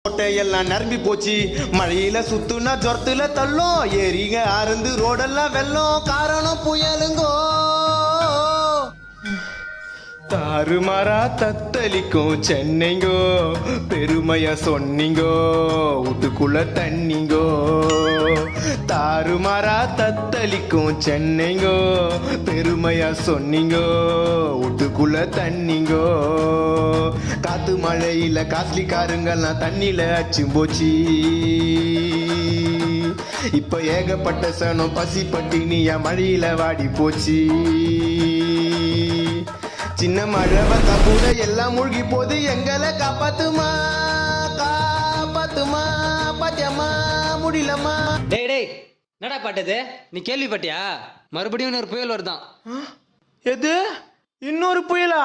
கோட்டையெல்லாம் நிரம்பி போச்சு, மழையில சுத்துனா ஜொரத்துல தள்ளும், ஏரிங்க அருந்து ரோடெல்லாம் வெள்ளம், காரணம் புயலுங்கோ. தாறுமாறா தத்தளிக்கும் சென்னைங்கோ, பெருமையா சொன்னீங்கோ, வீட்டுக்குள்ள தண்ணிங்கோ. தாறுமாறா தத்தளிக்கும் சென்னைங்கோ, பெருமையா சொன்னீங்கோ, வீட்டுக்குள்ள தண்ணிங்கோ. காத்து மழையில காஸ்ட்லி காருங்கெல்லாம் தண்ணியில அச்சு போச்சு, இப்ப ஏகப்பட்ட சனம் பசி பட்டினியா மழையில வாடி போச்சு. சின்ன மழை வந்தா கூட எல்லாம் மூழ்கி போது, எங்களை காப்பாத்துமா காப்பாத்துமா, பாத்தியம்மா முடியலம்மா. டேய் டேய், என்னடா பாட்டது? நீ கேள்விப்பட்டியா? மறுபடியும் இன்னொரு புயல் வருதான். எது? இன்னொரு புயலா?